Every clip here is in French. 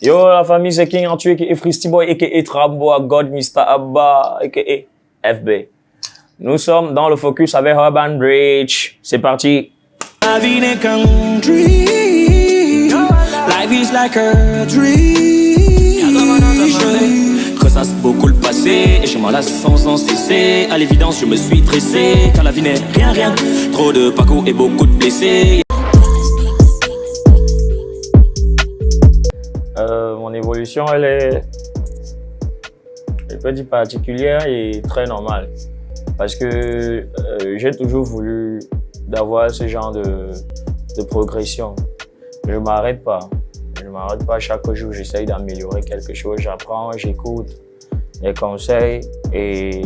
Yo, la famille, c'est King Arthur, a.k.a. Fristy Boy, a.k.a. Tramboa, God, Mr. Abba, a.k.a. FB. Nous sommes dans le focus avec Urban Bridge. C'est parti. La vie n'est qu'un dream. Life is like a dream. Je ressasse beaucoup le passé et je m'en lasse sans cesser. À l'évidence, je me suis dressé. Car la vie n'est rien. Trop de parcours et beaucoup de blessés. Mon évolution, elle peut dire particulière et très normale. Parce que j'ai toujours voulu d'avoir ce genre de progression. Je ne m'arrête pas. Chaque jour, j'essaye d'améliorer quelque chose. J'apprends, j'écoute les conseils et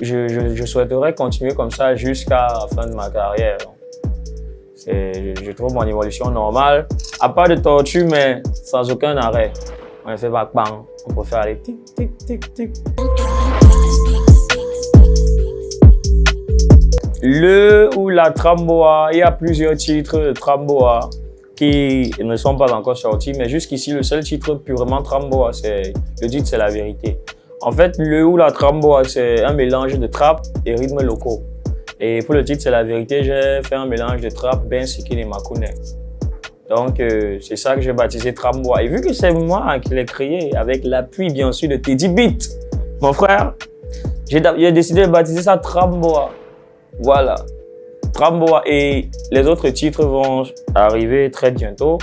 je souhaiterais continuer comme ça jusqu'à la fin de ma carrière. Je trouve mon évolution normale. À part de tortue, mais sans aucun arrêt. On fait pas bang, on peut faire les tic, tic, tic, tic. Le ou la Tramboa, il y a plusieurs titres de Tramboa qui ne sont pas encore sortis, mais jusqu'ici, le seul titre purement Tramboa, le titre c'est La Vérité. En fait, le ou la Tramboa, c'est un mélange de trap et rythmes locaux. Et pour le titre c'est La Vérité, j'ai fait un mélange de trap, Ben Sikin et Makune. Donc, c'est ça que j'ai baptisé Tramboa. Et vu que c'est moi qui l'ai créé, avec l'appui bien sûr de Teddy Beat, mon frère, j'ai décidé de baptiser ça Tramboa. Voilà, Tramboa. Et les autres titres vont arriver très bientôt.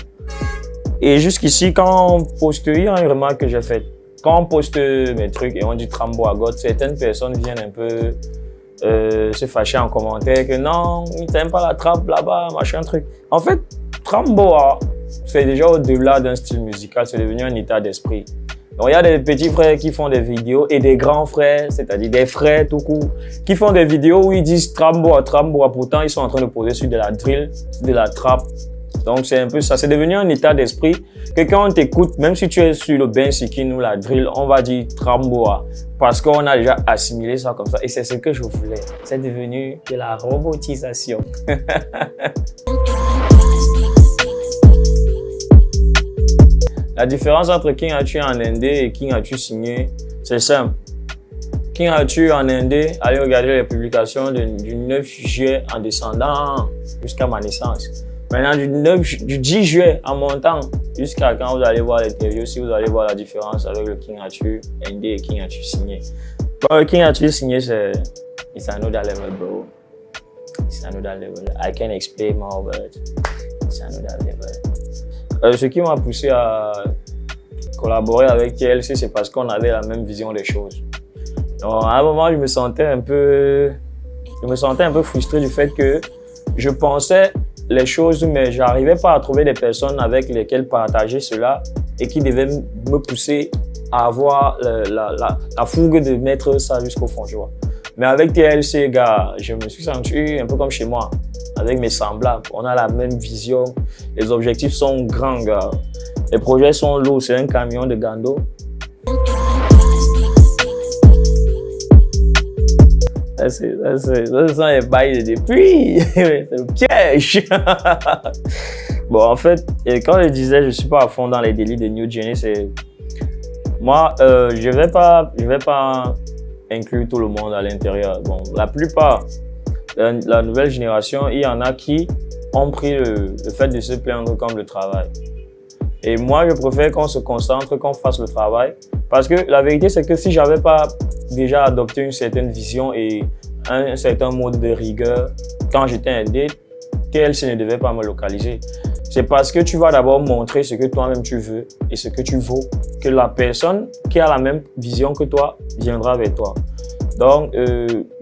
Et jusqu'ici, quand on poste, il y a une remarque que j'ai faite. Quand on poste mes trucs et on dit Tramboa God, certaines personnes viennent un peu se fâcher en commentaire que non, ils t'aiment pas la trappe là-bas, machin truc. En fait, Tramboa, c'est déjà au-delà d'un style musical, c'est devenu un état d'esprit. Donc il y a des petits frères qui font des vidéos et des grands frères, c'est-à-dire des frères tout court, qui font des vidéos où ils disent Tramboa, pourtant ils sont en train de poser sur de la drill, sur de la trappe. Donc c'est un peu ça, c'est devenu un état d'esprit que quand on t'écoute, même si tu es sur le Ben Sikin ou la drill, on va dire Tramboa parce qu'on a déjà assimilé ça comme ça et c'est ce que je voulais. C'est devenu de la robotisation. La différence entre King Arthur en indé et King Arthur signé, c'est simple. King Arthur en indé, allez regarder les publications du 9 juillet en descendant jusqu'à ma naissance. Maintenant, du 10 juillet en montant jusqu'à quand vous allez voir l'interview, si vous allez voir la différence avec le King Arthur indé et King Arthur signé. Bon, le King Arthur signé, c'est it's another level, bro. It's another level. I can't explain more, but it's another level. Ce qui m'a poussé à collaborer avec TLC, c'est parce qu'on avait la même vision des choses. Donc, à un moment, je me sentais un peu frustré du fait que je pensais les choses, mais je n'arrivais pas à trouver des personnes avec lesquelles partager cela et qui devaient me pousser à avoir la fougue de mettre ça jusqu'au fond, tu vois. Mais avec TLC, gars, je me suis senti un peu comme chez moi, avec mes semblables. On a la même vision, les objectifs sont grands, gars. Les projets sont lourds, c'est un camion de Gando. Ça sont les bails de depuis, c'est le piège. Bon, en fait, quand je disais je ne suis pas à fond dans les délits de New Jenny, c'est... Moi, je vais pas inclure tout le monde à l'intérieur. Bon, la plupart, la nouvelle génération, il y en a qui ont pris le fait de se plaindre comme le travail. Et moi, je préfère qu'on se concentre, qu'on fasse le travail. Parce que la vérité, c'est que si je n'avais pas déjà adopté une certaine vision et un certain mode de rigueur, quand j'étais indé, TLC ne devait pas me localiser. C'est parce que tu vas d'abord montrer ce que toi-même tu veux et ce que tu vaux, que la personne qui a la même vision que toi viendra vers toi. Donc,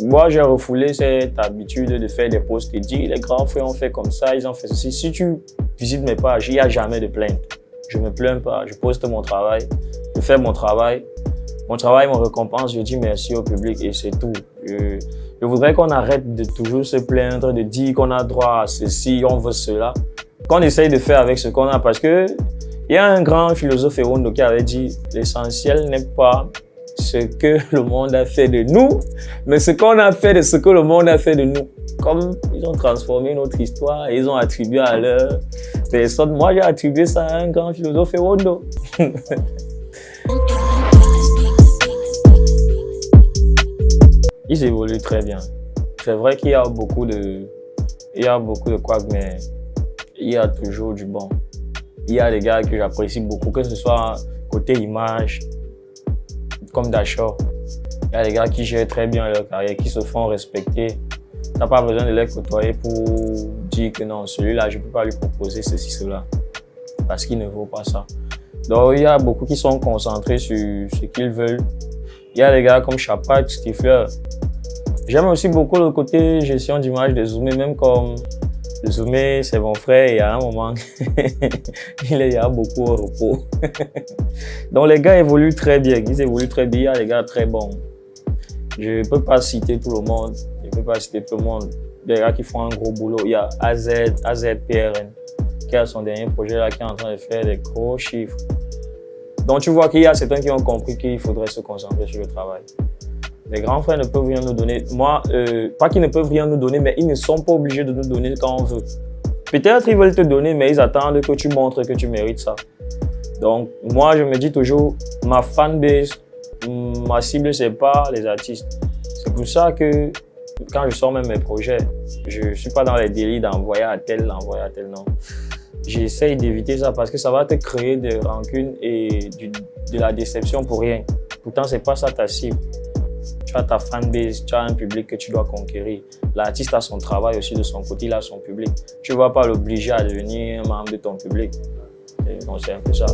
moi, j'ai refoulé cette habitude de faire des posts et dire les grands frères ont fait comme ça, ils ont fait ceci. Si tu visites mes pages, il n'y a jamais de plainte. Je ne me plains pas, je poste mon travail, je fais mon travail. Mon travail me récompense, je dis merci au public et c'est tout. Je voudrais qu'on arrête de toujours se plaindre, de dire qu'on a droit à ceci, on veut cela. Qu'on essaye de faire avec ce qu'on a parce que il y a un grand philosophe Ewondo qui avait dit l'essentiel n'est pas ce que le monde a fait de nous, mais ce qu'on a fait de ce que le monde a fait de nous. Comme ils ont transformé notre histoire, ils ont attribué à Personne, moi j'ai attribué ça à un grand philosophe Ewondo. Ils évoluent très bien. C'est vrai qu'il y a beaucoup de couacs, mais il y a toujours du bon. Il y a des gars que j'apprécie beaucoup, que ce soit côté image, comme Dachor. Il y a des gars qui gèrent très bien leur carrière, qui se font respecter. Tu n'as pas besoin de les côtoyer pour dire que non, celui-là, je ne peux pas lui proposer ceci, cela. Parce qu'il ne vaut pas ça. Donc, il y a beaucoup qui sont concentrés sur ce qu'ils veulent. Il y a des gars comme Chapat, Stifler. J'aime aussi beaucoup le côté gestion d'image de Zoomé, même comme Zoomé, c'est mon frère, et à un moment, il y a beaucoup au repos. Donc les gars évoluent très bien, il y a des gars très bons. Je ne peux pas citer tout le monde, Des gars qui font un gros boulot. Il y a AZPRN, qui a son dernier projet là, qui est en train de faire des gros chiffres. Donc tu vois qu'il y a certains qui ont compris qu'il faudrait se concentrer sur le travail. Les grands frères ne peuvent rien nous donner. Pas qu'ils ne peuvent rien nous donner, mais ils ne sont pas obligés de nous donner quand on veut. Peut-être ils veulent te donner, mais ils attendent que tu montres que tu mérites ça. Donc, moi, je me dis toujours, ma fanbase, ma cible, c'est pas les artistes. C'est pour ça que quand je sors même mes projets, je suis pas dans les délits d'envoyer à tel, non. J'essaye d'éviter ça parce que ça va te créer des rancunes et de la déception pour rien. Pourtant, c'est pas ça ta cible. Tu as ta fanbase, tu as un public que tu dois conquérir. L'artiste a son travail aussi de son côté, il a son public. Tu ne vas pas l'obliger à devenir un membre de ton public. Donc c'est un peu ça.